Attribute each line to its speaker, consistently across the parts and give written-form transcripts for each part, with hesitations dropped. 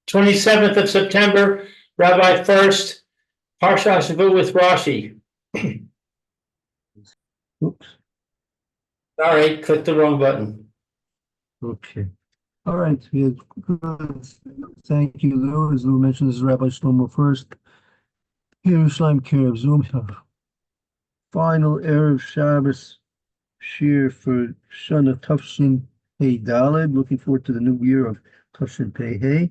Speaker 1: 27th of September, Rabbi Furst, Parsha Hashavua with Rashi.
Speaker 2: Oops.
Speaker 1: Sorry, clicked the wrong button.
Speaker 2: Okay. All right. Yeah, good. Thank you, Lou. As Lou mentioned, this is Rabbi Shlomo Furst. Yerushalayim Kerev Zoom. Final Erev Shabbos Shir for Shana Tafshin Pei Daled. Looking forward to the new year of Tafshin Pei Hey.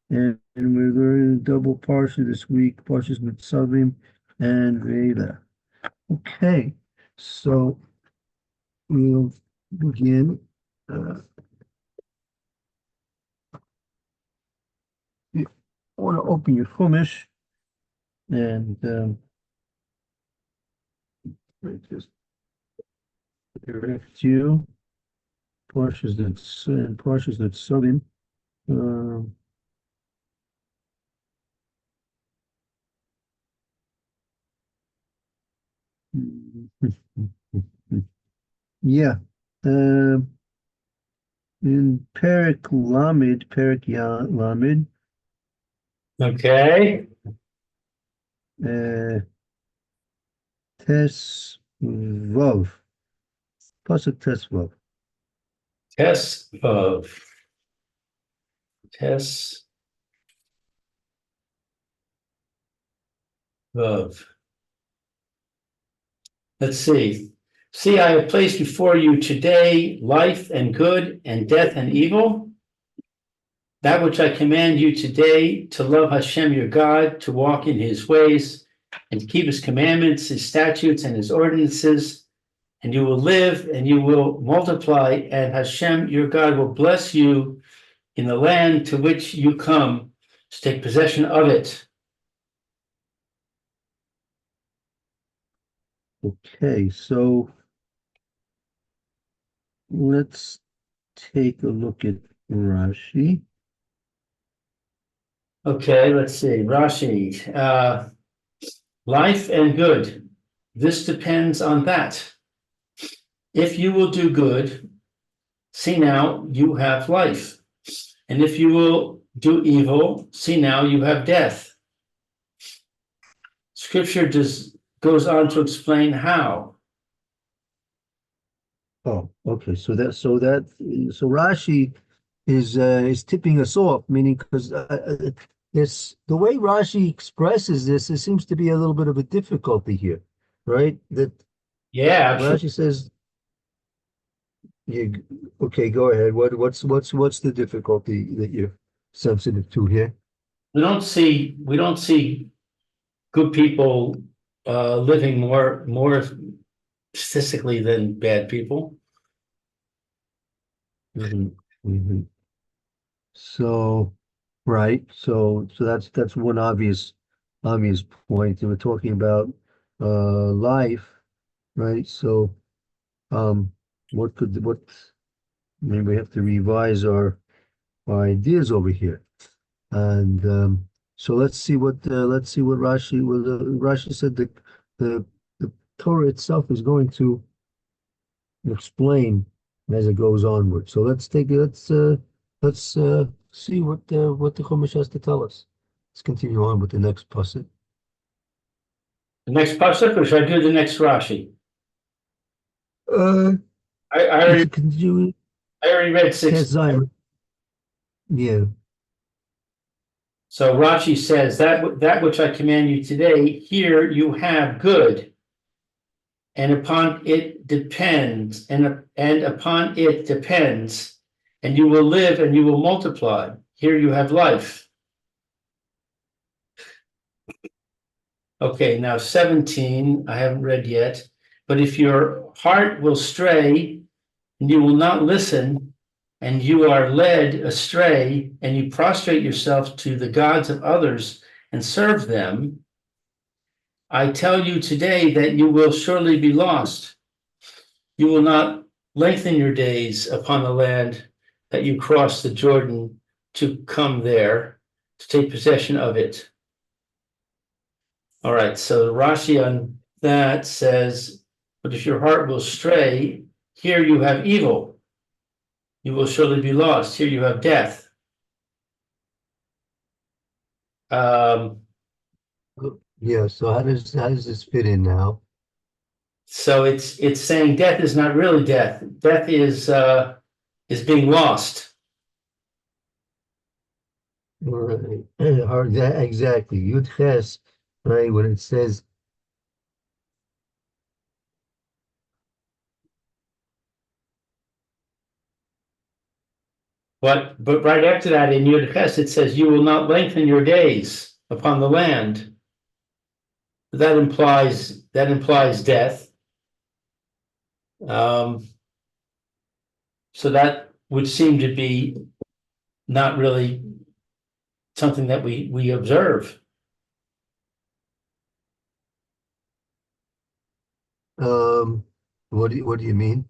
Speaker 2: And we're learning double Parsha this week, Parshas Nitzavim and Vayelech. Okay, so we'll begin. You want to open your Chumash and just direct you. Parshas Nitzavim. Yeah. In Perek Lamed.
Speaker 1: Okay.
Speaker 2: Tes Vav. Pasuk Tes Vav.
Speaker 1: Tes Vav. Tes Vav. Let's see. See, I have placed before you today life and good and death and evil. That which I command you today, to love Hashem your God, to walk in his ways, and to keep his commandments, his statutes, and his ordinances, and you will live and you will multiply, and Hashem your God will bless you in the land to which you come to take possession of it.
Speaker 2: Okay, so let's take a look at Rashi.
Speaker 1: Okay, let's see. Rashi, life and good. This depends on that. If you will do good, see now you have life. And if you will do evil, see now you have death. Scripture goes on to explain how.
Speaker 2: Oh, okay. So Rashi is tipping us off, meaning because this the way Rashi expresses this, there seems to be a little bit of a difficulty here, right? That Rashi says, okay, go ahead. What's the difficulty that you're sensitive to here?
Speaker 1: We don't see good people living more statistically than bad people.
Speaker 2: So, right. So that's one obvious point. And we're talking about life, right? So, maybe we have to revise our ideas over here. And so let's see what Rashi said. The Torah itself is going to explain as it goes onward. So let's see what the Chumash has to tell us. Let's continue on with the next pasuk.
Speaker 1: The next pasuk, or should I do the next Rashi?
Speaker 2: I
Speaker 1: already read 6.
Speaker 2: Yeah.
Speaker 1: So Rashi says that which I command you today, here you have good, and upon it depends, and upon it depends, and you will live and you will multiply. Here you have life. Okay, now 17, I haven't read yet. But if your heart will stray, and you will not listen, and you are led astray, and you prostrate yourself to the gods of others and serve them, I tell you today that you will surely be lost. You will not lengthen your days upon the land that you cross the Jordan to come there, to take possession of it. All right, so Rashi on that says, but if your heart will stray, here you have evil. You will surely be lost. Here you have death. Um,
Speaker 2: Yeah, so how does this fit in now?
Speaker 1: so it's saying death is not really death. Death is being lost.
Speaker 2: Right. Or exactly. Yud Ches, right? When it says
Speaker 1: But right after that in Yud Ches, it says, "You will not lengthen your days upon the land." That implies death. Um, so that would seem to be not really something that we observe.
Speaker 2: um what do you mean?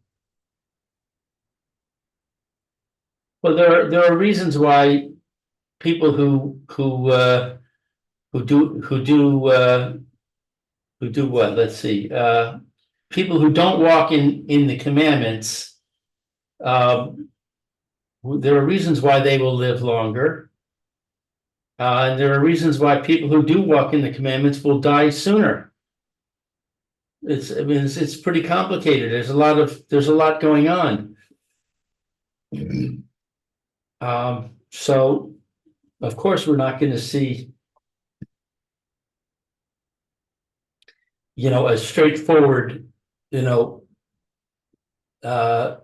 Speaker 1: Well, there are reasons why people who do what? Let's see. People who don't walk in the commandments. Um, there are reasons why they will live longer. And there are reasons why people who do walk in the commandments will die sooner. It's pretty complicated. There's a lot going on. So of course we're not going to see, a straightforward, you know, uh,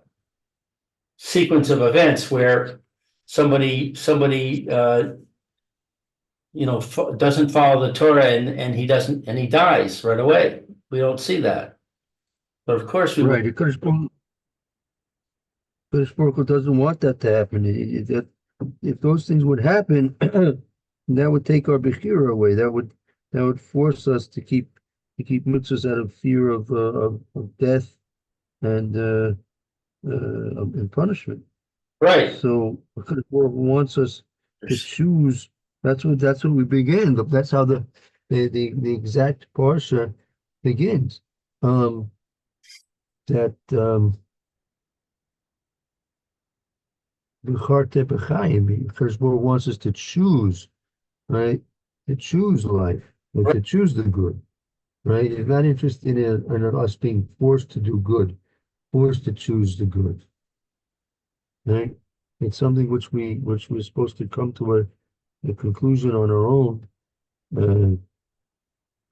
Speaker 1: sequence of events where somebody doesn't follow the Torah and he dies right away. We don't see that. But of course we
Speaker 2: Right.
Speaker 1: will.
Speaker 2: The Kurdish Baruch doesn't want that to happen. If those things would happen, that would take our Bechira away. That would force us to keep mitzvahs out of fear of death and and punishment.
Speaker 1: Right.
Speaker 2: So Kurdish Baruch wants us to choose. That's what we begin. That's how the exact Parsha begins. That B'charte b'chaim. Kurdish Baruch wants us to choose, right? To choose life and to choose the good, right? He's not interested in us being forced to do good, forced to choose the good, right? It's something which we're supposed to come to a conclusion on our own, uh,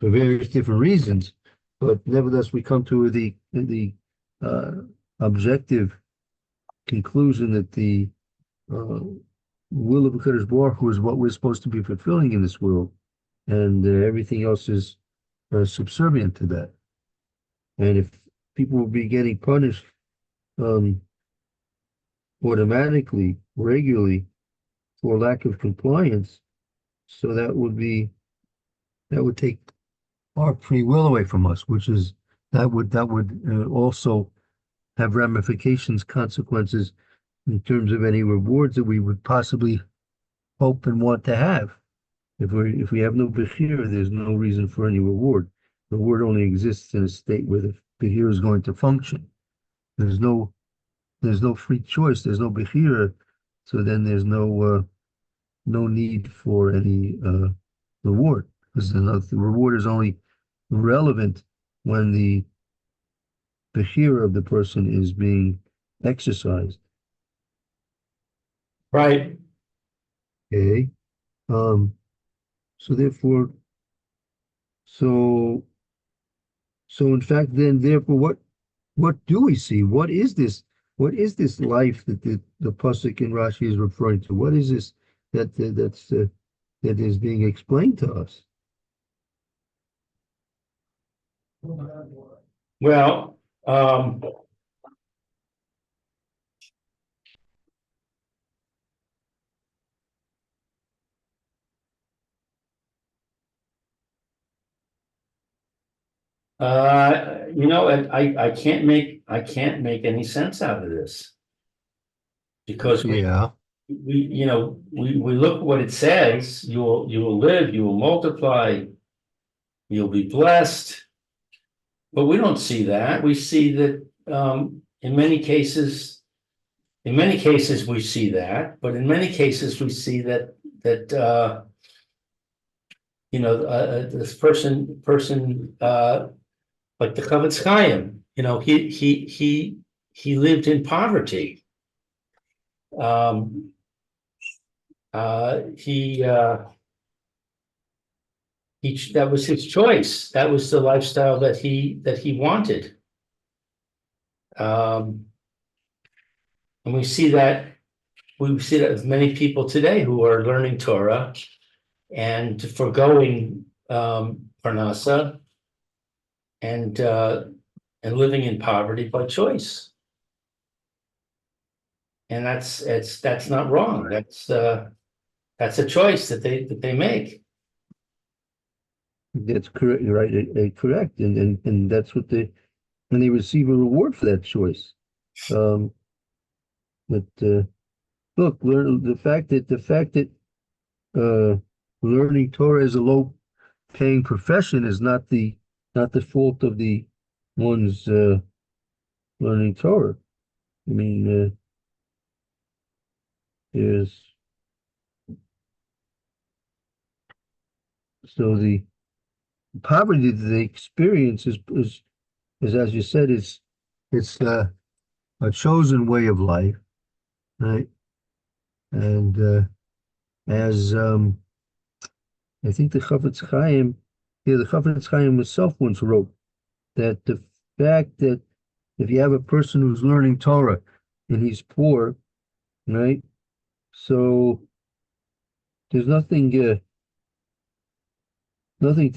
Speaker 2: for various different reasons, but nevertheless we come to the uh, objective conclusion that the uh, will of Hakadosh Baruch Hu is what we're supposed to be fulfilling in this world, and everything else is subservient to that. And if people will be getting punished um, automatically, regularly, for lack of compliance, so that would take our free will away from us, which is that would also have ramifications, consequences in terms of any rewards that we would possibly hope and want to have. If we have no bechira, there's no reason for any reward. Reward only exists in a state where the bechira is going to function. There's no free choice. There's no bechira, so then there's no need for any reward, because the reward is only relevant when the bechira of the person is being exercised.
Speaker 1: Right.
Speaker 2: Okay. Um, so therefore, so in fact, then therefore, what do we see? What is this? What is this life that the pasuk in Rashi is referring to? What is this that is being explained to us?
Speaker 1: Well, I can't make any sense out of this because
Speaker 2: Yeah.
Speaker 1: we look what it says. You will live, you will multiply, you'll be blessed. But we don't see that. We see that in many cases we see that, but in many cases we see that this person, like the Chavetz Chaim, he lived in poverty. That was his choice. That was the lifestyle that he wanted. And we see that with many people today who are learning Torah and foregoing parnasa and living in poverty by choice. And that's not wrong. That's a choice that they make.
Speaker 2: That's correct, right? Correct, and that's what and they receive a reward for that choice. But look, the fact that learning Torah is a low-paying profession is not the fault of the ones learning Torah. I mean, there's so the poverty that they experience is as you said, it's a chosen way of life, right? And as I think the Chavetz Chaim himself once wrote that the fact that if you have a person who's learning Torah and he's poor, right? So there's nothing to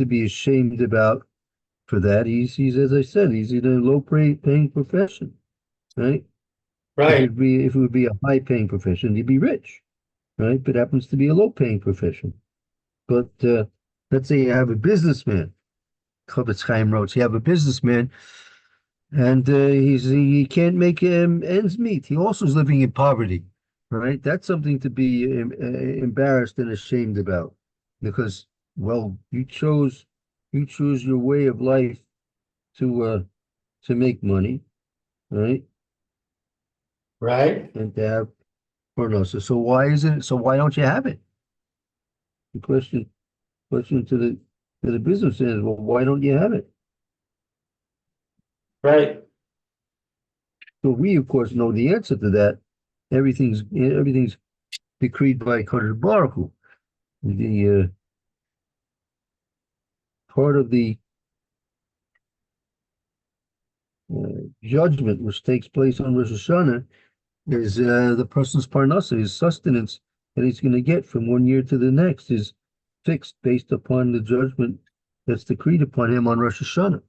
Speaker 2: be ashamed about for that. He's as I said, he's in a low-paying profession, right?
Speaker 1: Right.
Speaker 2: If it would be a high-paying profession, he'd be rich, right? But it happens to be a low-paying profession. But let's say you have a businessman. Chavetz Chaim wrote, you have a businessman, and he can't make ends meet. He also is living in poverty, right? That's something to be embarrassed and ashamed about, because well, you chose your way of life to make money, right?
Speaker 1: Right.
Speaker 2: And to have pornosis. So why is it? So why don't you have it? The question to the business is, well, why don't you have it?
Speaker 1: Right.
Speaker 2: So we, of course, know the answer to that. Everything's decreed by Kadosh Baruch Hu. The part of the judgment which takes place on Rosh Hashanah is the person's parnasa, his sustenance that he's going to get from one year to the next is fixed based upon the judgment that's decreed upon him on Rosh Hashanah,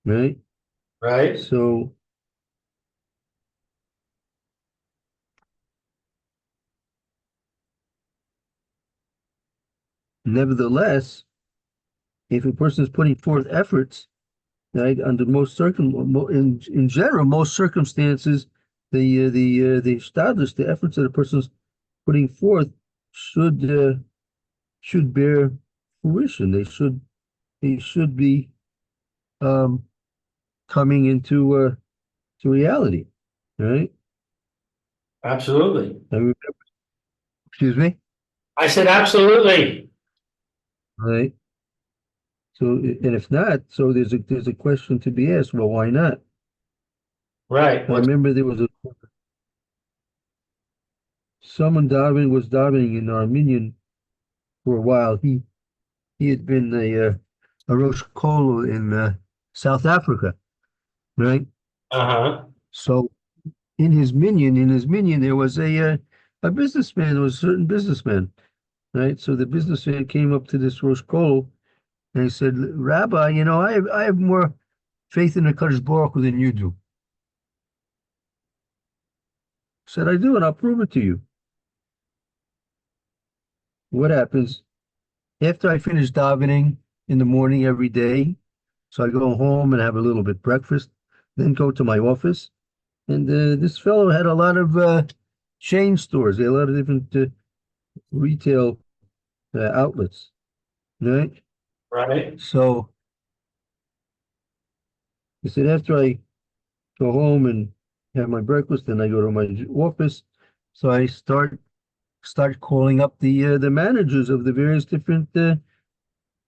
Speaker 2: right?
Speaker 1: Right.
Speaker 2: So nevertheless, if a person is putting forth efforts, right, under in general, most circumstances, the status, the efforts that a person's putting forth should bear fruition. They should be coming into to reality, right?
Speaker 1: Absolutely.
Speaker 2: I remember, excuse me,
Speaker 1: I said absolutely.
Speaker 2: right? So, and if not, so there's a question to be asked. Well, why not?
Speaker 1: Right.
Speaker 2: I remember there was someone was davening in Armenian for a while. He had been a Rosh Kol in South Africa, right?
Speaker 1: Uh-huh.
Speaker 2: So in his minion, there was a businessman, there was a certain businessman, right? So the businessman came up to this Rosh Kol and he said, Rabbi, I have more faith in the Kadosh Baruch Hu than you do. I said, I do, and I'll prove it to you. What happens? After I finish davening in the morning every day, so I go home and have a little bit breakfast, then go to my office. And this fellow had a lot of chain stores. He had a lot of different retail outlets, right?
Speaker 1: Right.
Speaker 2: So he said, after I go home and have my breakfast, then I go to my office. So I start calling up the managers of the various different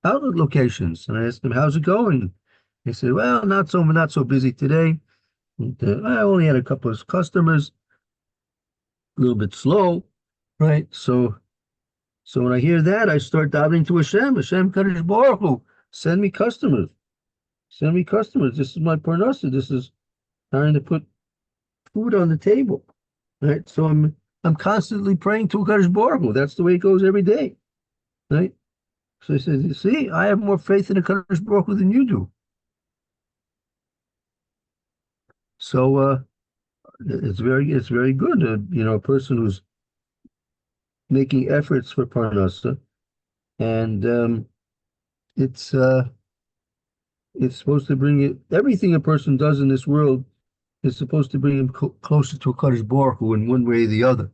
Speaker 2: outlet locations. And I asked him, how's it going? He said, well, not so busy today. And, I only had a couple of customers, a little bit slow, right? So when I hear that, I start davening to Hashem Kadosh Baruch Hu, send me customers, send me customers. This is my parnasa. This is trying to put food on the table, right? So I'm constantly praying to Kadosh Baruch Hu. That's the way it goes every day, right? So he says, you see, I have more faith in the Kadosh Baruch Hu than you do. So it's very good. A person who's making efforts for parnasa, and it's uh, it's supposed to bring it. Everything a person does in this world is supposed to bring him closer to a Kadosh Baruch Hu in one way or the other.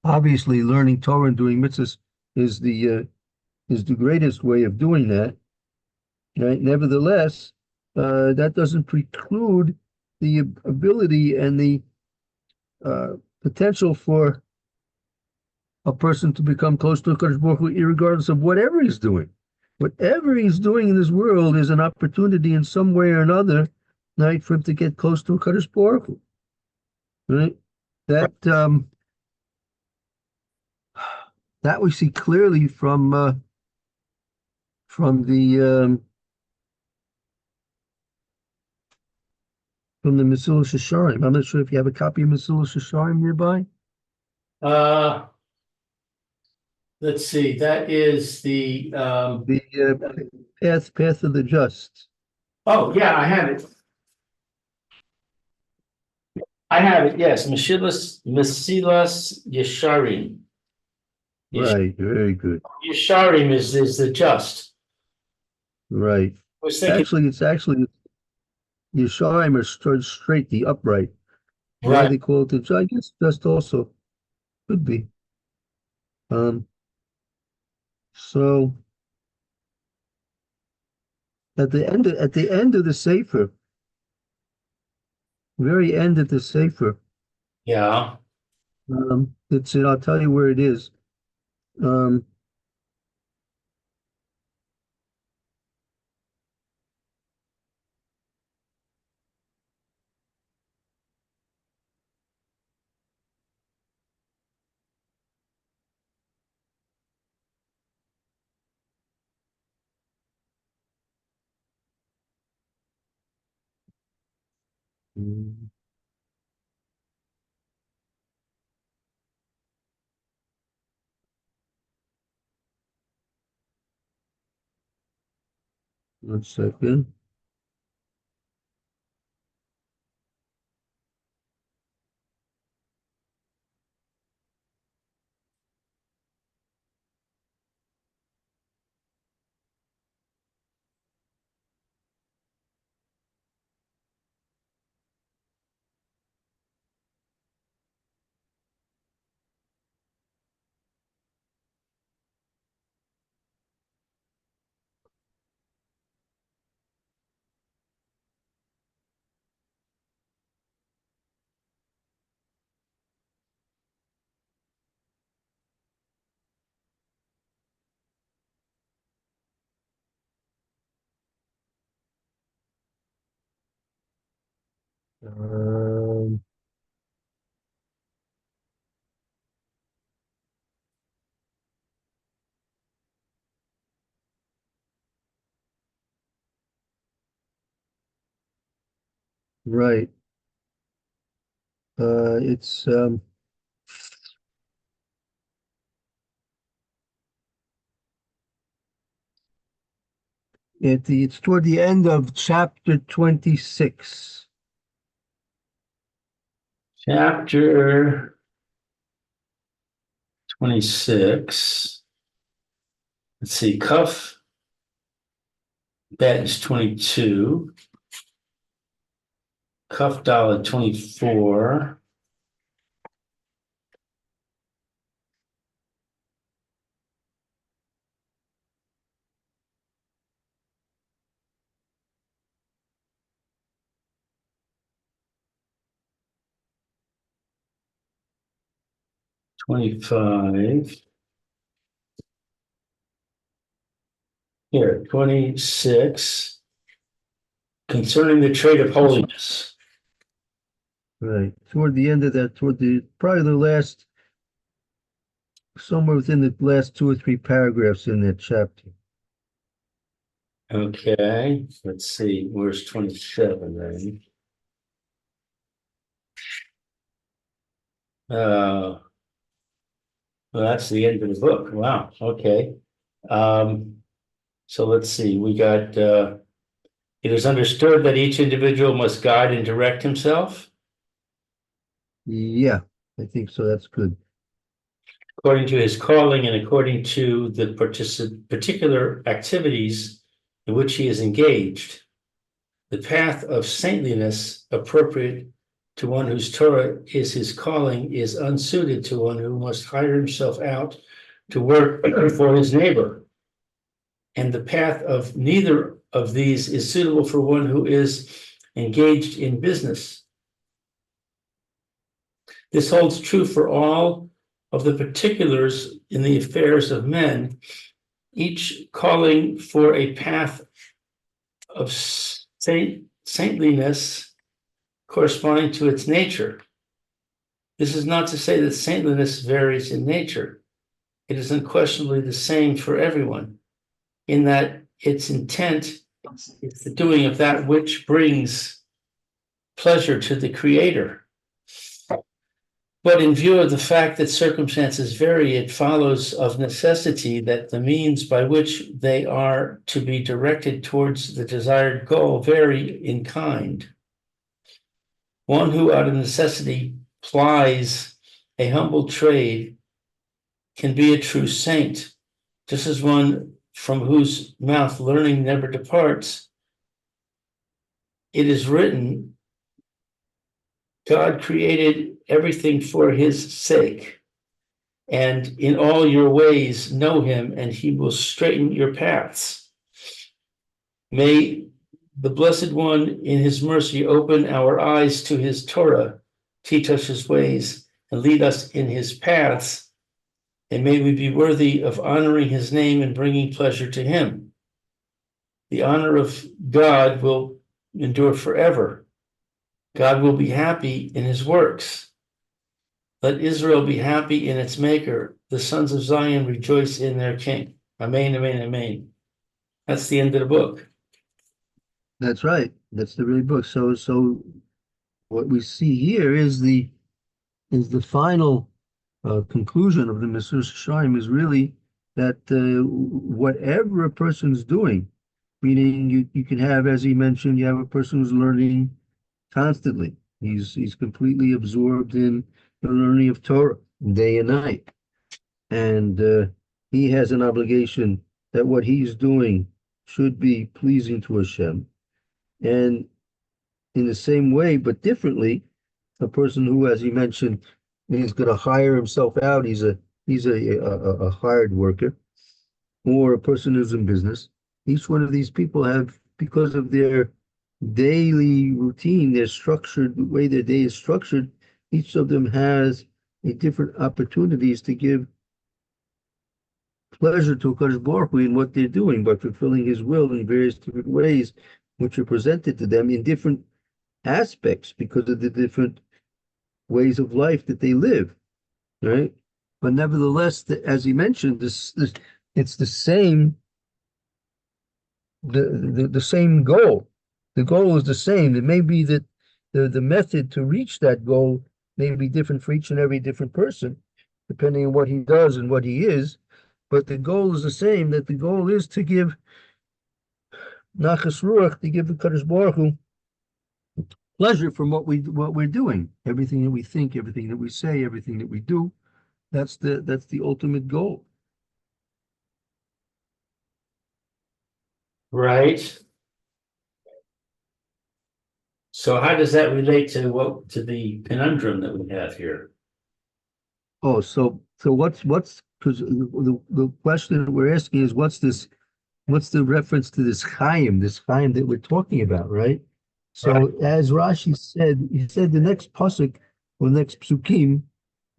Speaker 2: Obviously, learning Torah and doing mitzvahs is the greatest way of doing that. Right? Nevertheless, that doesn't preclude the ability and the uh, potential for a person to become close to a Kadosh Baruch Hu, regardless of whatever he's doing. Whatever he's doing in this world is an opportunity in some way or another, right, for him to get close to a Kadosh Baruch Hu. Right? That that we see clearly from from the Mesilas Yesharim. I'm not sure if you have a copy of Mesilas Yesharim nearby.
Speaker 1: Uh, let's see, that is the,
Speaker 2: The path of the just.
Speaker 1: oh, yeah, I have it. I have it, yes, Mesilas Yesharim.
Speaker 2: Right, very good.
Speaker 1: Yesharim is the just.
Speaker 2: Right.
Speaker 1: I was thinking,
Speaker 2: It's actually Yesharim are straight, the upright. Why
Speaker 1: right,
Speaker 2: they call it the just? I guess just also could be. Um, so at the end of the Sefer, very end of the Sefer,
Speaker 1: yeah,
Speaker 2: I'll tell you where it is. Um, one second. Um, right. It's it's toward the end of chapter 26.
Speaker 1: chapter 26. Let's see, Cuff, that is 22. Cuff dollar 24. $25. Here, 26, concerning the trait of holiness.
Speaker 2: Right. Toward the end of that, probably the last, somewhere within the last 2 or 3 paragraphs in that chapter.
Speaker 1: Okay, let's see, where's 27 then? Well, that's the end of the book. Wow, okay. So let's see, we got, it is understood that each individual must guide and direct himself
Speaker 2: Yeah, I think so. That's good.
Speaker 1: according to his calling and according to the particular activities in which he is engaged. The path of saintliness appropriate to one whose Torah is his calling is unsuited to one who must hire himself out to work for his neighbor. And the path of neither of these is suitable for one who is engaged in business. This holds true for all of the particulars in the affairs of men, each calling for a path of saintliness corresponding to its nature. This is not to say that saintliness varies in nature. It is unquestionably the same for everyone, in that its intent is the doing of that which brings pleasure to the Creator. But in view of the fact that circumstances vary, it follows of necessity that the means by which they are to be directed towards the desired goal vary in kind. One who out of necessity plies a humble trade can be a true saint, just as one from whose mouth learning never departs. It is written, God created everything for his sake, and in all your ways know him, and he will straighten your paths. May the Blessed One in his mercy open our eyes to his Torah, teach us his ways, and lead us in his paths, and may we be worthy of honoring his name and bringing pleasure to him. The honor of God will endure forever. God will be happy in his works. Let Israel be happy in its maker. The sons of Zion rejoice in their king. Amen, amen, amen. That's the end of the book.
Speaker 2: That's right. That's the very book. So what we see here is the final conclusion of the Mesilas Yesharim is really that whatever a person's doing, meaning you can have, as he mentioned, you have a person who's learning constantly. He's completely absorbed in the learning of Torah day and night, and he has an obligation that what he's doing should be pleasing to Hashem. And in the same way, but differently, a person who, as he mentioned, is going to hire himself out. He's a hired worker, or a person who's in business. Each one of these people have, because of their daily routine, their structured, the way their day is structured, each of them has a different opportunities to give pleasure to HaKadosh Baruch Hu in what they're doing by fulfilling his will in various different ways, which are presented to them in different aspects because of the different ways of life that they live, right? But nevertheless, as he mentioned, this it's the same, the same goal. The goal is the same. It may be that the method to reach that goal may be different for each and every different person, depending on what he does and what he is. But the goal is the same, that the goal is to give Nachas Ruach, to give the Kadosh Baruch Hu pleasure from what we're doing. Everything that we think, everything that we say, everything that we do, that's the ultimate goal.
Speaker 1: Right. So how does that relate to the conundrum that we have here?
Speaker 2: Oh, so what's because the question that we're asking is what's the reference to this Chaim that we're talking about, right? So
Speaker 1: Right.
Speaker 2: as Rashi said, he said the next pasuk or next psukim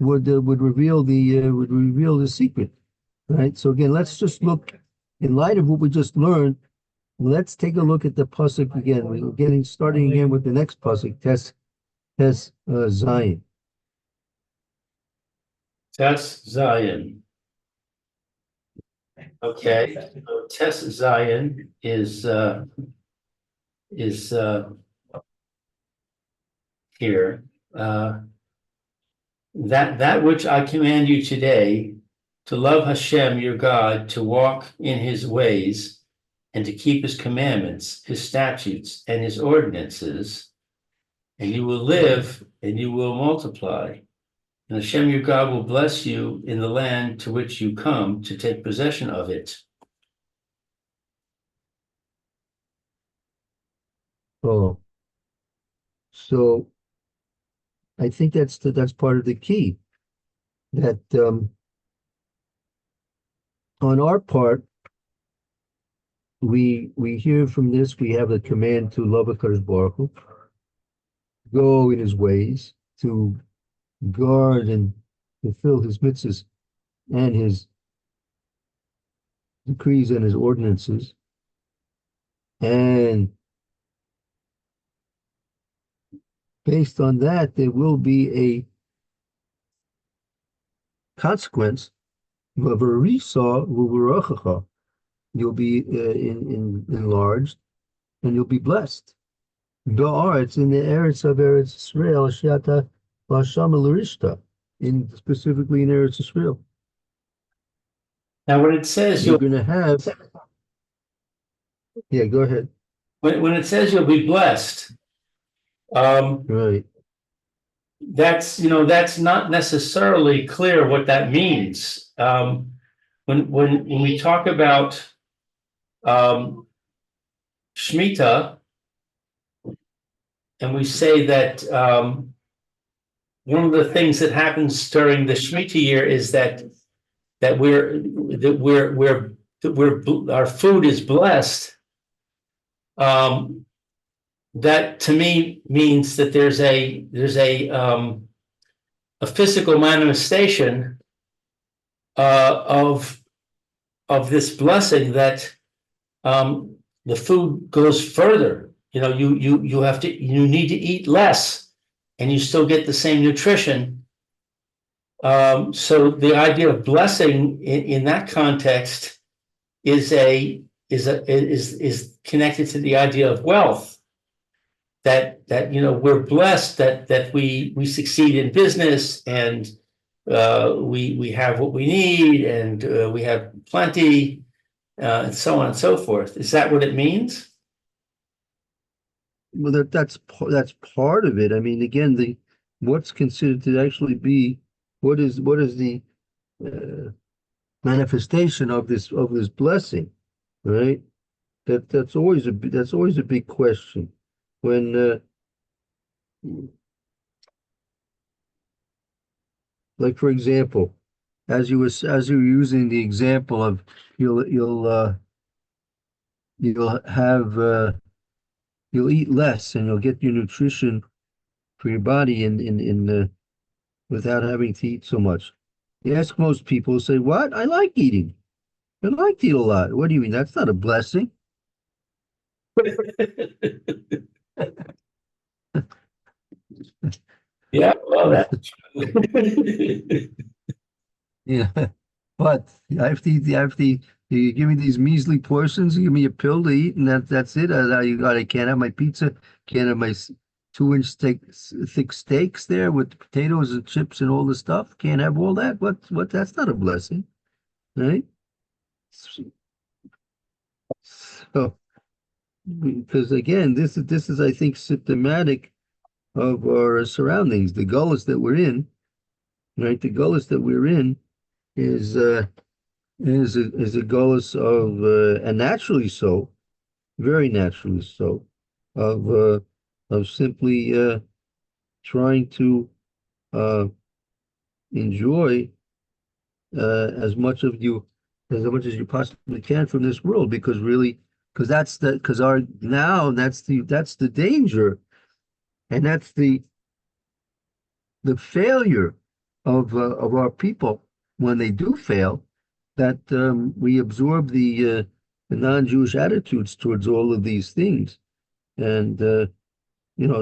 Speaker 2: would reveal the secret, right? So again, let's just look in light of what we just learned, let's take a look at the pasuk again. We're starting again with the next pasuk, Tes Zion.
Speaker 1: Tes Zion. Okay, so Tes Zion is here. That which I command you today, to love Hashem your God, to walk in his ways, and to keep his commandments, his statutes, and his ordinances, and you will live and you will multiply. And Hashem your God will bless you in the land to which you come to take possession of it.
Speaker 2: Oh, so I think that's part of the key. That on our part, we hear from this, we have a command to love HaKadosh Baruch Hu, go in his ways, to guard and fulfill his mitzvahs and his decrees and his ordinances, and based on that, there will be a consequence of a risah v'vurachacha. You'll be enlarged, and you'll be blessed. It's in the Eretz of Eretz Israel, Shiata Lasham Larishta, specifically in Eretz Israel.
Speaker 1: Now, when it says
Speaker 2: you're going to have, yeah, go ahead.
Speaker 1: When it says you'll be blessed,
Speaker 2: right.
Speaker 1: That's not necessarily clear what that means. When we talk about Shemitah, and we say that one of the things that happens during the Shemitah year is that our food is blessed. That to me means that there's a physical manifestation of this blessing, that the food goes further. You need to eat less, and you still get the same nutrition. So the idea of blessing in that context is connected to the idea of wealth. That we're blessed that we succeed in business, and we have what we need, and we have plenty, and so on and so forth. Is that what it means?
Speaker 2: Well, that's part of it. I mean, again, what's considered to actually be what is the manifestation of this blessing, right? That's always a big question. When like, for example, as you were using the example of you'll eat less, and you'll get your nutrition for your body in without having to eat so much. You ask most people, say, "What? I like eating. I like to eat a lot." What do you mean? That's not a blessing.
Speaker 1: Yeah, well, that's
Speaker 2: yeah, but I have to eat. You give me these measly portions. You give me a pill to eat, and that's it. I can't have my pizza. Can't have my 2-inch thick steaks there with potatoes and chips and all the stuff. Can't have all that. What? That's not a blessing, right? So, because again, this is I think symptomatic of our surroundings, the gullus that we're in, right? The gullus that we're in is a gullus of and naturally so, very naturally so, of simply trying to enjoy as much as you possibly can from this world, because that's the danger, and that's the failure of our people when they do fail, that we absorb the non-Jewish attitudes towards all of these things. And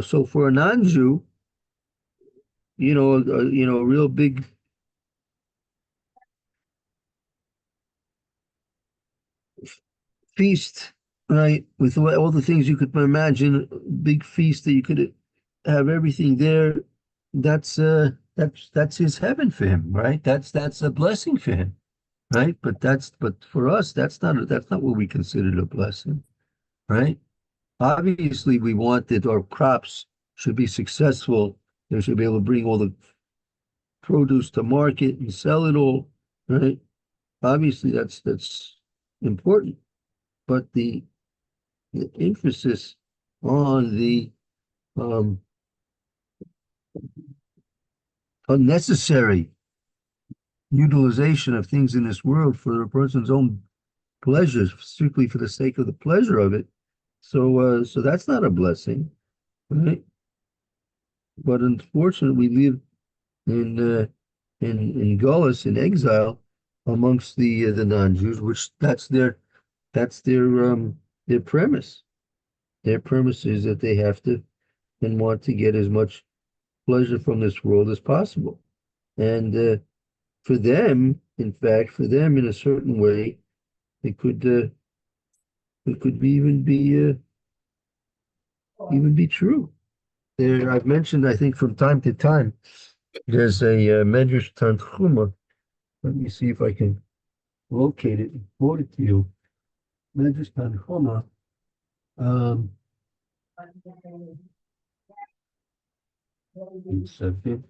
Speaker 2: so for a non-Jew, a real big feast, right, with all the things you could imagine, big feast that you could have everything there. That's his heaven for him, right? That's a blessing for him, right? But for us, that's not what we consider a blessing, right? Obviously, we want that our crops should be successful. They should be able to bring all the produce to market and sell it all, right? Obviously, that's important. But the emphasis on the um, unnecessary utilization of things in this world for a person's own pleasures, strictly for the sake of the pleasure of it. So that's not a blessing, right? But unfortunately, we live in Gullus, in exile, amongst the non-Jews, which that's their premise. Their premise is that they have to and want to get as much pleasure from this world as possible. And for them, in fact, for them, in a certain way, it could even be true. I've mentioned, I think, from time to time, there's a Medrash Tanchuma. Let me see if I can locate it and quote it to you. Medrash Tanchuma. Um, one second.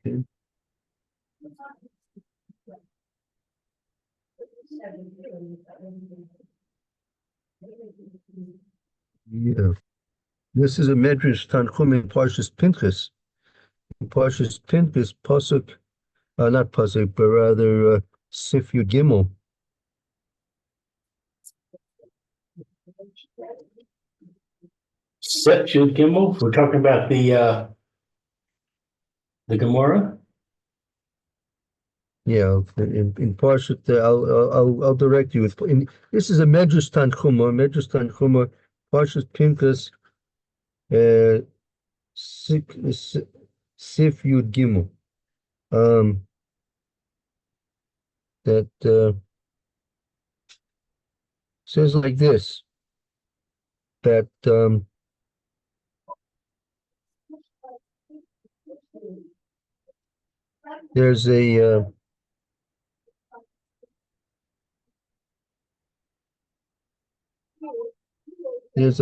Speaker 2: Okay. Yeah. This is a Medrash Tanchum in Parshas Pinchas. In Parshas Pinchas, Pasuk, not Pasuk, but rather Sif Yud Gimel.
Speaker 1: Set Jude Gimel, we're talking about the Gemara.
Speaker 2: Yeah, in Parshat, I'll direct you. This is a Medrash Tanchuma, Parshas Pinchas, Sif Yud Gimel. That says like this, that there's a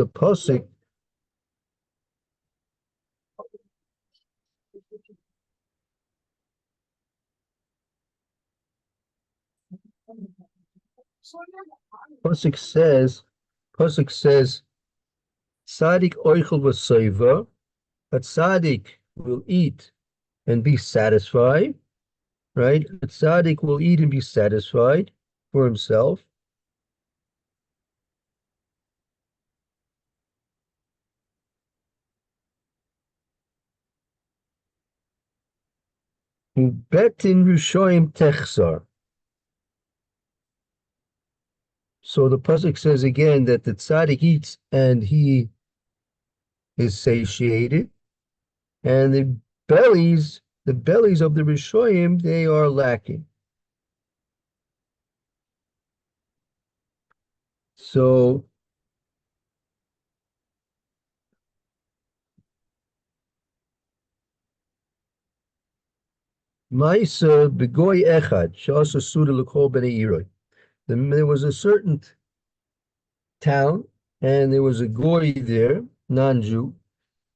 Speaker 2: pasuk. Pasuk says, Tzadik oichel v'soiva, a tzaddik will eat and be satisfied, right? A tzaddik will eat and be satisfied for himself. Betin Rishoyim Techsar. So the pasuk says again that the tzaddik eats and he is satiated, and the bellies of the Rishoyim, they are lacking. So Maisa begoy echad shasa suda l'kol bnei Iroi. There was a certain town, and there was a goy there, non-Jew,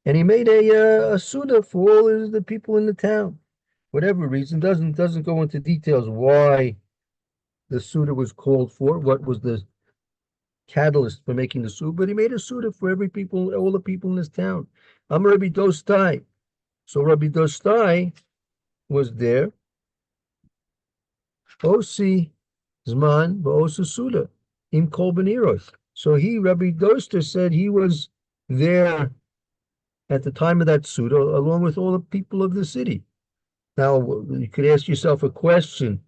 Speaker 2: and he made a suda for all the people in the town. Whatever reason, doesn't go into details why the suda was called for, what was the catalyst for making the suda, but he made a suda for all the people in his town. I'm Rabbi Dostai. So Rabbi Dostai was there. Osi Zman Osu Suda Im Kol Beniros. So Rabbi Doster said he was there at the time of that suda, along with all the people of the city. Now you could ask yourself a question: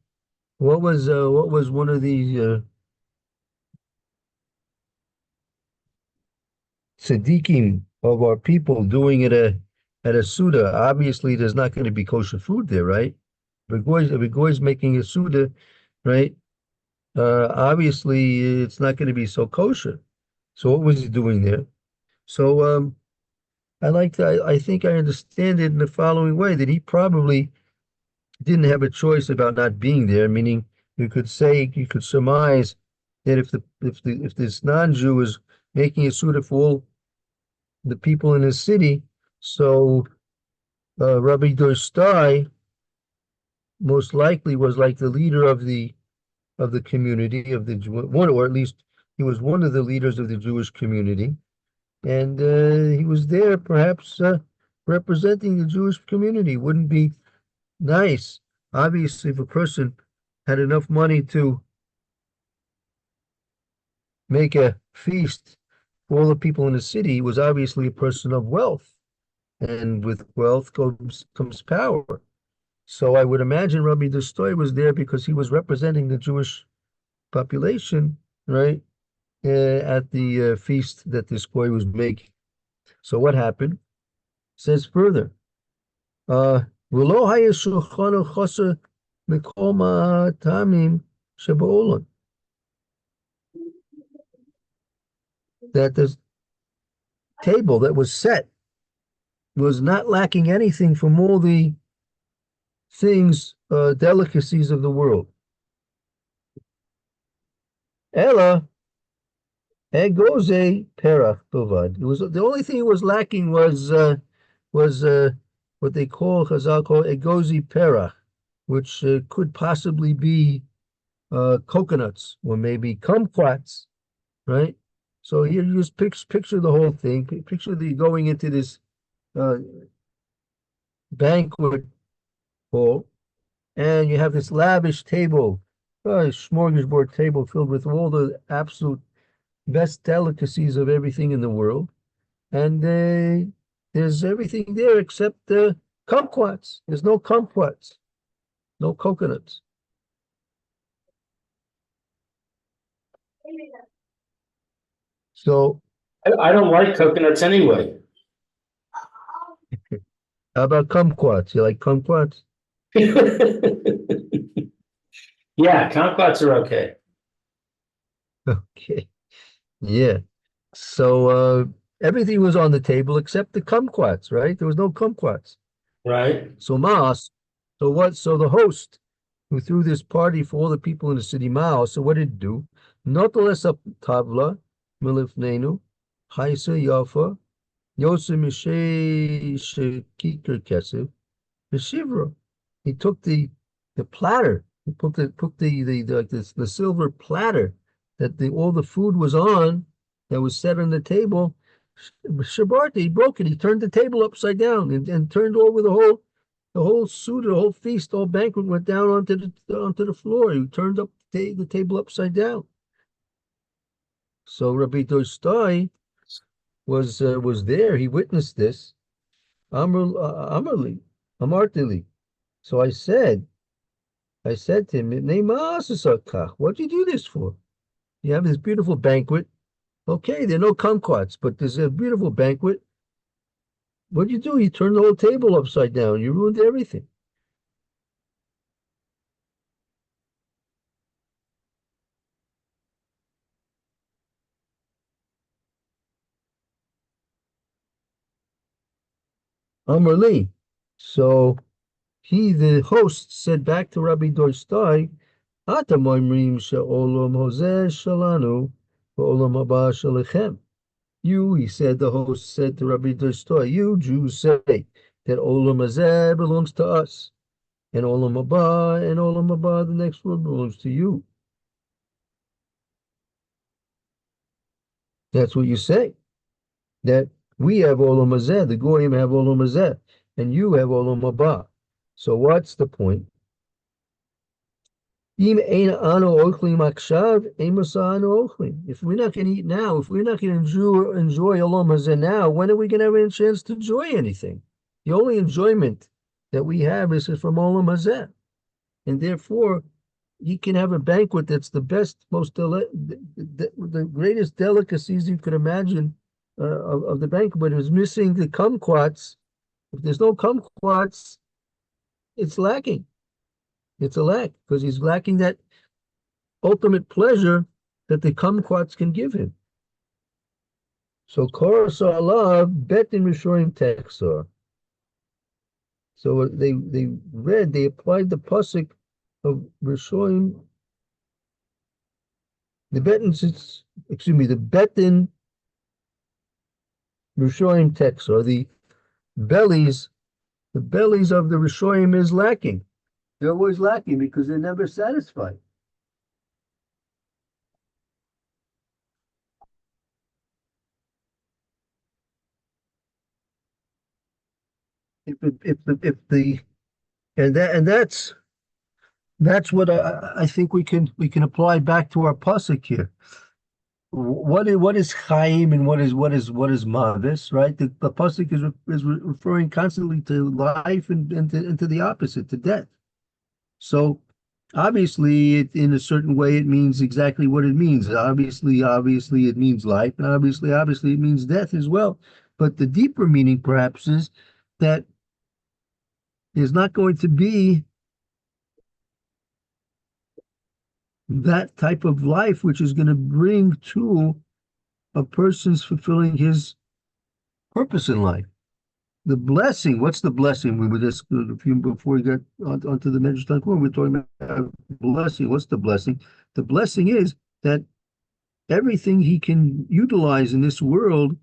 Speaker 2: what was one of these tzaddikim of our people doing it at a suda? Obviously, there's not going to be kosher food there, right? If a goy's making a suda, right? Obviously, it's not going to be so kosher. So what was he doing there? So I think I understand it in the following way, that he probably didn't have a choice about not being there, meaning you could surmise that if this non-Jew is making a suda for all the people in his city, so Rabbi Dostai most likely was like the leader of the community of the one, or at least he was one of the leaders of the Jewish community, and he was there perhaps representing the Jewish community. Wouldn't be nice, obviously, if a person had enough money to make a feast for all the people in the city. He was obviously a person of wealth, and with wealth comes power. So I would imagine Rabbi Dostoy was there because he was representing the Jewish population, right, at the feast that this boy was making. So what happened? Says further, that the table that was set was not lacking anything from all the things, delicacies of the world. Ella egoze perach bovad. It was the only thing it was lacking was what they Chazal call egozi perach, which could possibly be coconuts or maybe kumquats, right? So here you just picture the whole thing. Picture the going into this banquet hall, and you have this lavish table, a smorgasbord table filled with all the absolute best delicacies of everything in the world, and there's everything there except kumquats. There's no kumquats, no coconuts. So
Speaker 1: I don't like coconuts anyway.
Speaker 2: how about kumquats? You like kumquats?
Speaker 1: Yeah, kumquats are okay.
Speaker 2: Okay. Yeah. So everything was on the table except the kumquats, right? There was no kumquats.
Speaker 1: Right.
Speaker 2: So the host who threw this party for all the people in the city, so what did it do? Noteles up tavla milifnenu, Haisa Yafa, Yosem Shekikar Kesev, Shivra. He took the platter, he put the silver platter that all the food was on, that was set on the table. Shabarta, he broke it. He turned the table upside down and turned over the whole suda, the whole feast, the whole banquet went down onto the floor. He turned up the table upside down. So Rabbi Dostai was there. He witnessed this. Amarli, Amartili. So I said to him, what'd you do this for? You have this beautiful banquet. Okay, there are no kumquats, but there's a beautiful banquet. What'd you do? You turned the whole table upside down. You ruined everything. Amarli. So the host, said back to Rabbi Dostai, Atam oimrim she'olam hozeh shalanu ve'olam haba shalechem. He said, the host said to Rabbi Dostai, you Jews say that olam hazeh belongs to us, and olam haba, the next world, belongs to you. That's what you say. That we have Olam Hazeh, the Goyim have Olam Hazeh, and you have Olam Haba. So what's the point? If we're not going to eat now, if we're not going to enjoy Olam Hazeh now, when are we going to have a chance to enjoy anything? The only enjoyment that we have is from Olam Hazeh. And therefore, he can have a banquet that's the best, the greatest delicacies you could imagine of the banquet, but it was missing the kumquats. If there's no kumquats, it's lacking. It's a lack because he's lacking that ultimate pleasure that the kumquats can give him. So Korah Allah bet in Rishonim Texor. So they applied the pasuk of Rishonim, the betin Rishonim Texor, the bellies of the Rishonim is lacking. They're always lacking because they're never satisfied. That's what I think we can apply back to our pasuk here. What is Chaim and what is Mavis, right? The pasuk is referring constantly to life and to the opposite, to death. So obviously, in a certain way, it means exactly what it means. Obviously, it means life, and obviously, it means death as well. But the deeper meaning, perhaps, is that there's not going to be that type of life which is going to bring to a person's fulfilling his purpose in life. The blessing, what's the blessing? We were just, before we got onto the Medrash, we're talking about blessing. What's the blessing? The blessing is that everything he can utilize in this world,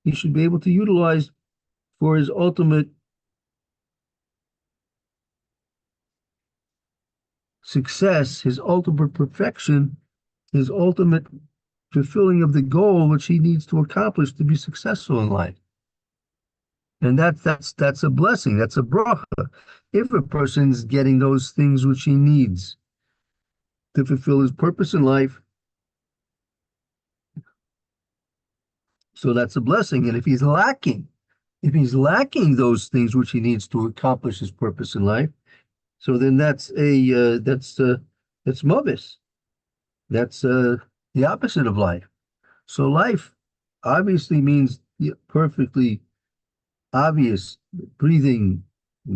Speaker 2: he should be able to utilize for his ultimate success, his ultimate perfection, his ultimate fulfilling of the goal which he needs to accomplish to be successful in life. And that's a blessing, that's a bracha. If a person's getting those things which he needs to fulfill his purpose in life, so that's a blessing. And if he's lacking those things which he needs to accomplish his purpose in life, so then that's movis. That's the opposite of life. So life obviously means perfectly obvious breathing,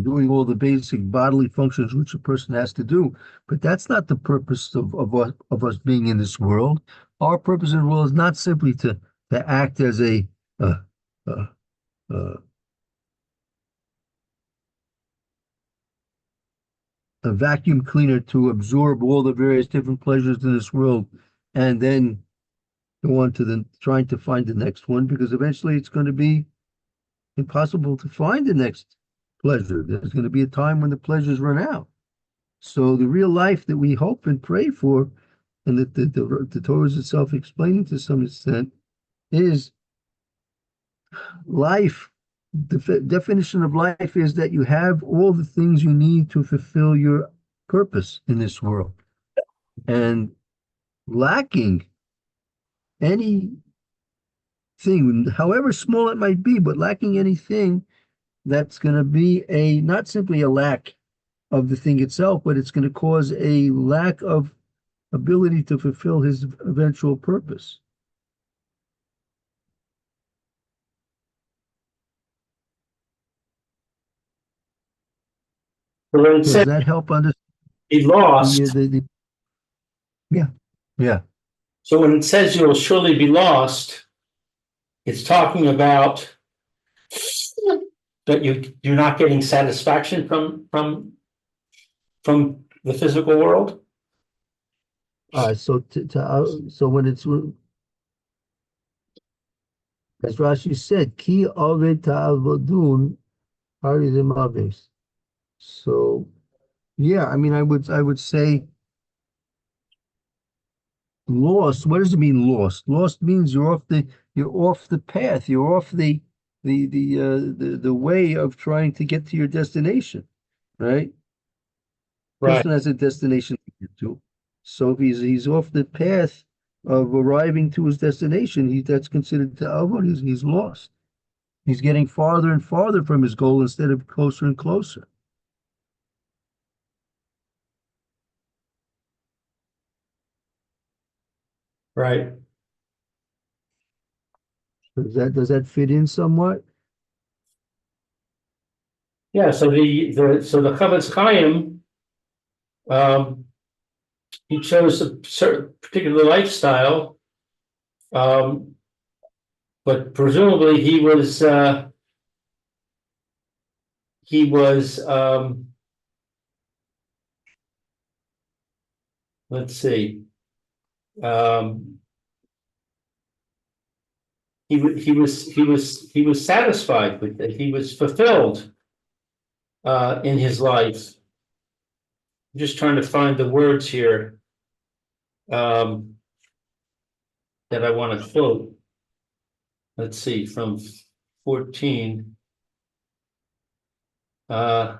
Speaker 2: doing all the basic bodily functions which a person has to do. But that's not the purpose of us being in this world. Our purpose in the world is not simply to act as a vacuum cleaner to absorb all the various different pleasures in this world and then go on to trying to find the next one, because eventually it's going to be impossible to find the next pleasure. There's going to be a time when the pleasures run out. So the real life that we hope and pray for, and that the Torah is itself explaining to some extent, is life. The definition of life is that you have all the things you need to fulfill your purpose in this world. And lacking anything, however small it might be, but lacking anything, that's going to be not simply a lack of the thing itself, but it's going to cause a lack of ability to fulfill his eventual purpose. Does that help understand?
Speaker 1: Be lost.
Speaker 2: Yeah.
Speaker 1: So when it says you will surely be lost, it's talking about that you're not getting satisfaction from the physical world.
Speaker 2: So when it's, as Rashi said, ki aved ta'alvodun haridim aves. So yeah, I mean, I would say lost. What does it mean, lost? Lost means you're off the path. You're off the way of trying to get to your destination, right?
Speaker 1: Right,
Speaker 2: Person has a destination to get to. So if he's off the path of arriving to his destination, that's considered ta'avud. He's lost. He's getting farther and farther from his goal instead of closer and closer.
Speaker 1: right.
Speaker 2: Does that fit in somewhat?
Speaker 1: Yeah, so the Chavetz Chaim, um, he chose a certain particular lifestyle, um, but presumably he was let's see, um, he was satisfied with it. He was fulfilled in his life. I'm just trying to find the words here that I want to quote. Let's see, from 14. Uh,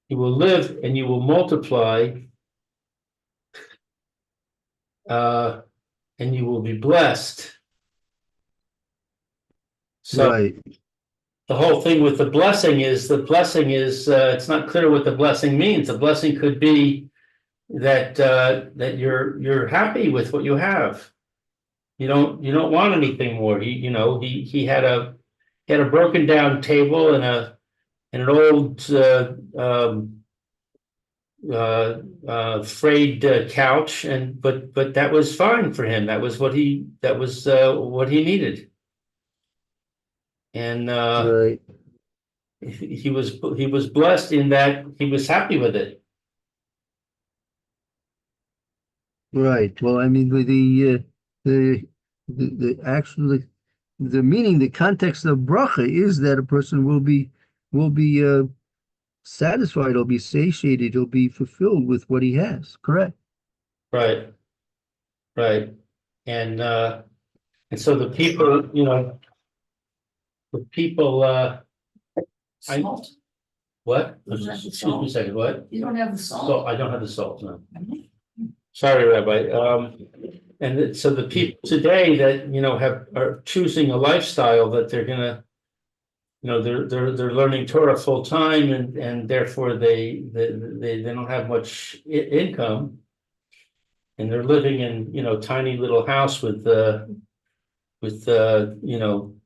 Speaker 1: you will live and you will multiply, uh, and you will be blessed. So
Speaker 2: Right,
Speaker 1: the whole thing with the blessing is it's not clear what the blessing means. The blessing could be that you're happy with what you have. You don't want anything more. He had a broken down table and an old frayed couch, but that was fine for him. That was what he needed. And
Speaker 2: right,
Speaker 1: he was blessed in that he was happy with it.
Speaker 2: right. Well, I mean, the actually the meaning, the context of bracha is that a person will be satisfied, he'll be satiated, he'll be fulfilled with what he has. Correct.
Speaker 1: Right, right. And so the people, I
Speaker 3: Salt,
Speaker 1: what?
Speaker 3: You don't have the
Speaker 1: Excuse me a second, what?
Speaker 3: you don't have the
Speaker 1: So
Speaker 3: salt.
Speaker 1: I don't have the salt, no. Sorry, Rabbi. So the people today that, are choosing a lifestyle that they're gonna, they're learning Torah full time, and therefore they don't have much income. And they're living in, tiny little house with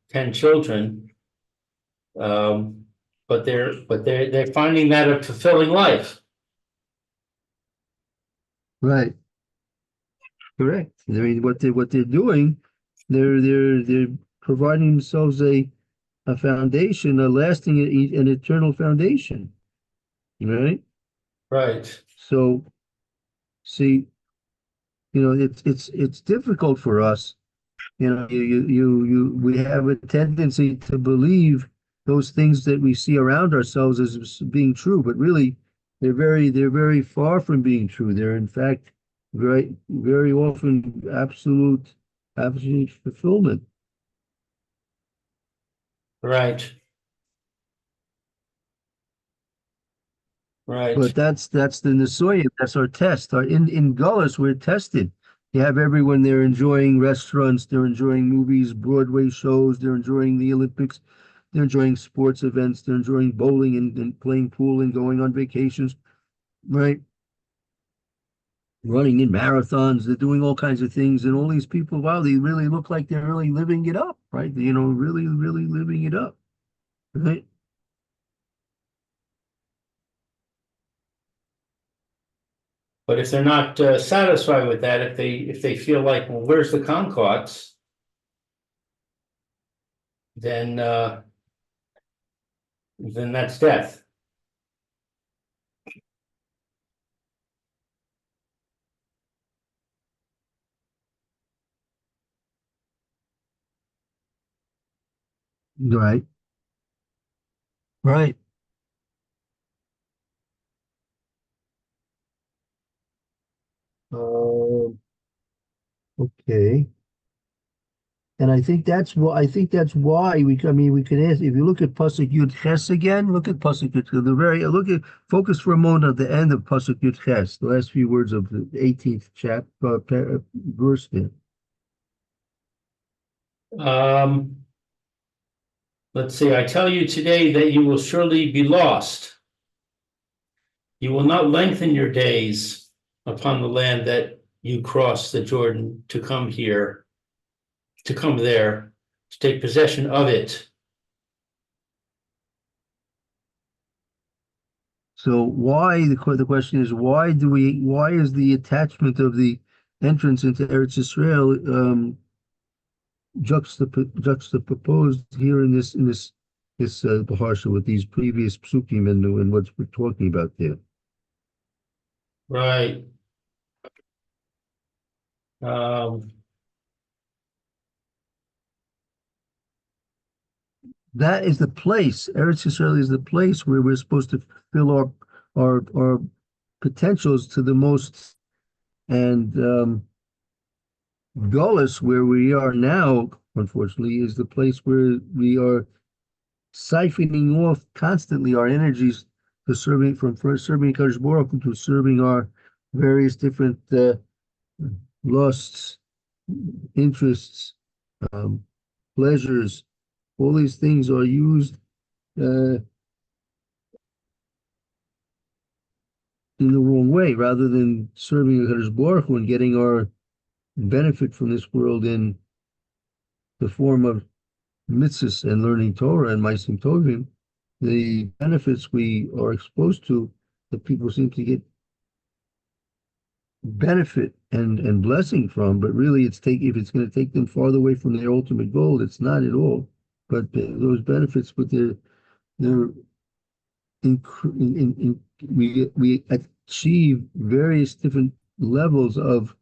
Speaker 1: 10 children. But they're finding that a fulfilling life.
Speaker 2: Right. Correct. I mean, what they're doing, they're providing themselves a foundation, a lasting, an eternal foundation. Right.
Speaker 1: Right,
Speaker 2: So, see, it's difficult for us. We have a tendency to believe those things that we see around ourselves as being true, but really they're very far from being true. They're in fact very, very often absolute fulfillment.
Speaker 1: right,
Speaker 2: But
Speaker 1: right,
Speaker 2: that's the Nisoyim, that's our test. In Gullus, we're tested. You have everyone there enjoying restaurants, they're enjoying movies, Broadway shows, they're enjoying the Olympics, they're enjoying sports events, they're enjoying bowling and playing pool and going on vacations, right? Running in marathons, they're doing all kinds of things, and all these people, wow, they really look like they're really living it up, right? Really, really living it up, right?
Speaker 1: but if they're not satisfied with that, if they feel like, well, where's the kumquats? Then that's death.
Speaker 2: Right, right. Okay. And I think that's why we can ask, if you look at Pasuk Yud Ches again, look at Pasuk Yud Ches, focus for a moment at the end of Pasuk Yud Ches, the last few words of the 18th verse there.
Speaker 1: Um, let's see, I tell you today that you will surely be lost. You will not lengthen your days upon the land that you cross the Jordan to come here, to come there, to take possession of it.
Speaker 2: So the question is, why is the attachment of the entrance into Eretz Israel juxtaposed here in this Parsha with these previous psukim and what we're talking about there?
Speaker 1: Right. Um,
Speaker 2: That is the place. Eretz Israel is the place where we're supposed to fill our potentials to the most, and Golis, where we are now, unfortunately, is the place where we are siphoning off constantly our energies to serving from first serving Kadosh Baruch Hu to serving our various different lusts, interests, um, pleasures. All these things are used in the wrong way, rather than serving Kadosh Baruch Hu and getting our benefit from this world in the form of mitzvahs and learning Torah and Maisim Tovim. The benefits we are exposed to, that people seem to get benefit and blessing from, but really if it's going to take them farther away from their ultimate goal, it's not at all. But those benefits with their we achieve various different levels of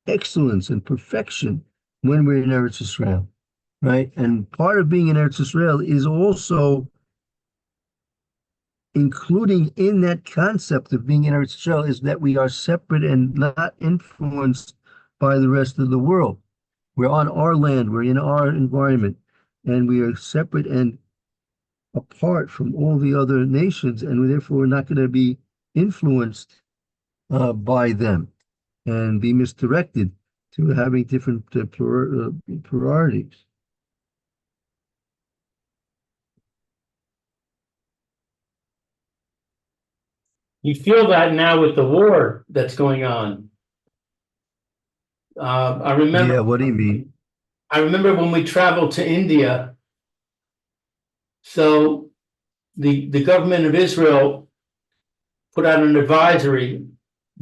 Speaker 2: excellence and perfection when we're in Eretz Israel, right? And part of being in Eretz Israel is also including in that concept of being in Eretz Israel is that we are separate and not influenced by the rest of the world. We're on our land, we're in our environment, and we are separate and apart from all the other nations, and therefore we're not going to be influenced by them and be misdirected to having different priorities.
Speaker 1: you feel that now with the war that's going on. I remember.
Speaker 2: Yeah, what do you mean?
Speaker 1: I remember when we traveled to India. So the government of Israel put out an advisory: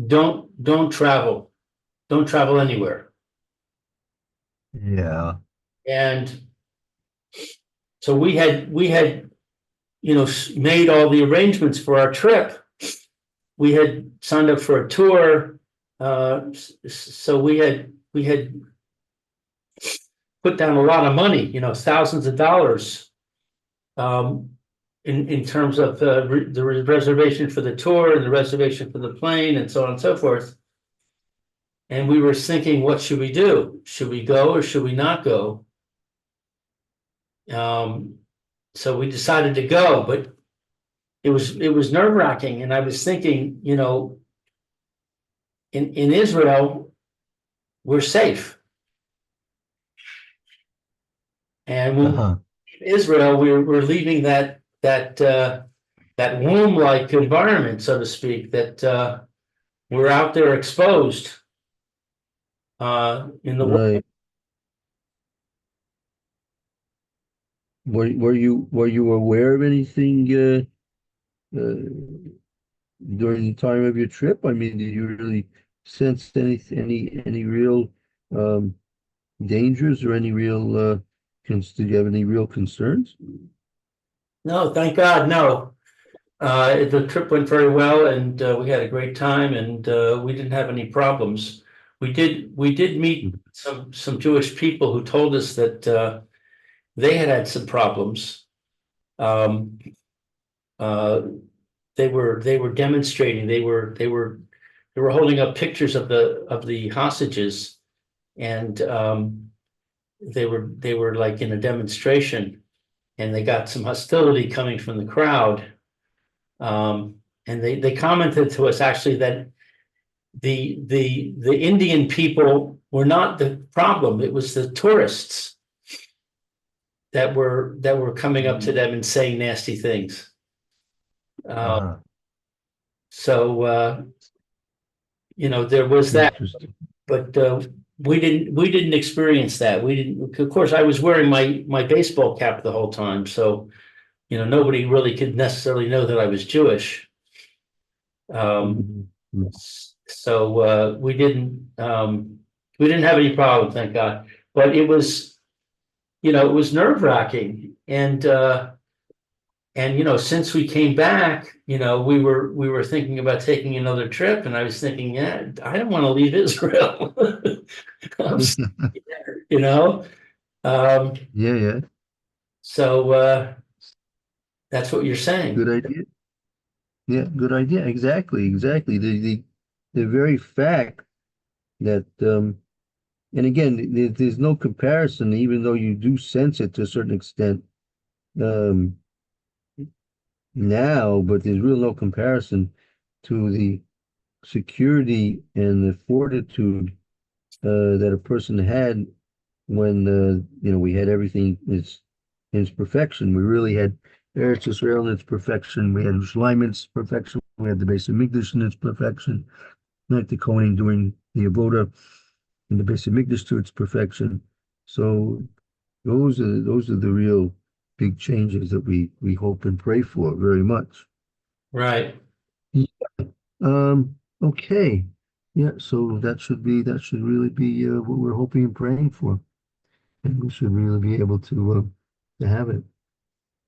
Speaker 1: don't travel anywhere.
Speaker 2: Yeah.
Speaker 1: And so we had made all the arrangements for our trip. We had signed up for a tour, so we had put down a lot of money, thousands of dollars, in terms of the reservation for the tour and the reservation for the plane and so on and so forth. And we were thinking, what should we do? Should we go or should we not go? So we decided to go, but it was nerve-wracking. And I was thinking, in Israel, we're safe. And when
Speaker 2: Uh-huh.
Speaker 1: Israel, we're leaving that womb-like environment, so to speak, that we're out there exposed in the world.
Speaker 2: Right. Were you aware of anything during the time of your trip? I mean, did you really sense any real um, dangers or any real did you have any real concerns?
Speaker 1: No, thank God, no. The trip went very well, and we had a great time, and we didn't have any problems. We did meet some Jewish people who told us that they had some problems. they were demonstrating, they were holding up pictures of the hostages, and they were like in a demonstration, and they got some hostility coming from the crowd. And they commented to us actually that the Indian people were not the problem. It was the tourists that were coming up to them and saying nasty things. So there was that,
Speaker 2: Interesting.
Speaker 1: but we didn't experience that. We didn't. Of course, I was wearing my baseball cap the whole time, so nobody really could necessarily know that I was Jewish. So we didn't have any problem, thank God. But it was nerve-wracking, and since we came back, we were thinking about taking another trip, and I was thinking, yeah, I don't want to leave Israel. I'm staying there,
Speaker 2: Yeah.
Speaker 1: So that's what you're saying.
Speaker 2: Good idea. Yeah, good idea. Exactly. The very fact that and again, there's no comparison, even though you do sense it to a certain extent now, but there's real no comparison to the security and the fortitude that a person had when we had everything in its perfection. We really had Eretz Israel in its perfection. We had Yerushalayim in its perfection. We had the Beis Hamikdash in its perfection. Like the Kohen doing the Avoda in the Beis Hamikdash to its perfection. So those are the real big changes that we hope and pray for very much.
Speaker 1: Right.
Speaker 2: Okay. Yeah, so that should really be what we're hoping and praying for. And we should really be able to have it.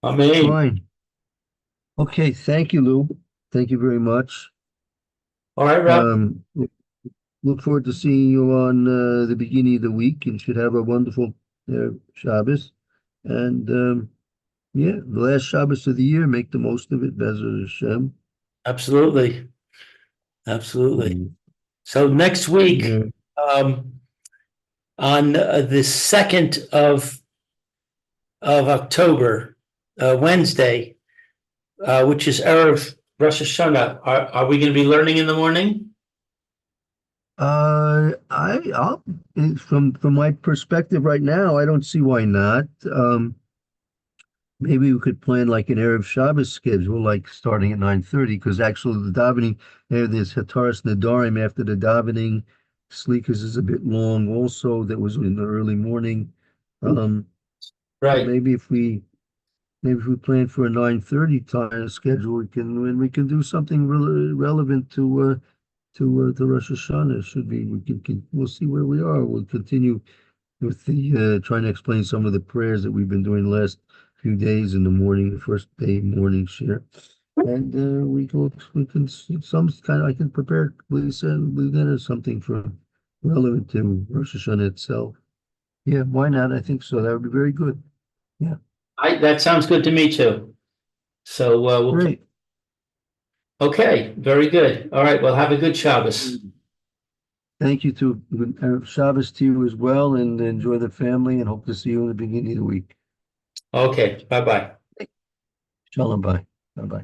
Speaker 1: Amen.
Speaker 2: Fine. Okay, thank you, Lou. Thank you very much.
Speaker 1: All right, Rob.
Speaker 2: Look forward to seeing you on the beginning of the week, and should have a wonderful Shabbos. And the last Shabbos of the year, make the most of it, Be'ezras Hashem.
Speaker 1: Absolutely. So next week, on the 2nd of October, Wednesday, which is Erev Rosh Hashanah, are we going to be learning in the morning?
Speaker 2: I'll from my perspective right now, I don't see why not. Maybe we could plan like an Erev Shabbos schedule, like starting at 9:30, because actually the davening, there's Hataras Nedarim after the davening. Sleekas is a bit long also, that was in the early morning.
Speaker 1: Right.
Speaker 2: Maybe if we plan for a 9:30 time schedule, we can do something relevant to Rosh Hashanah. Should be, we'll see where we are. We'll continue with the trying to explain some of the prayers that we've been doing the last few days in the morning, the first day morning share, and I can prepare Lisa something for relevant to Rosh Hashanah itself. Yeah, why not? I think so. That would be very good. Yeah,
Speaker 1: That sounds good to me too. So we'll.
Speaker 2: Great.
Speaker 1: Okay, very good. All right, well, have a good Shabbos.
Speaker 2: Thank you to Shabbos to you as well, and enjoy the family, and hope to see you in the beginning of the week.
Speaker 1: Okay, bye-bye.
Speaker 2: Shalom, bye. Bye-bye.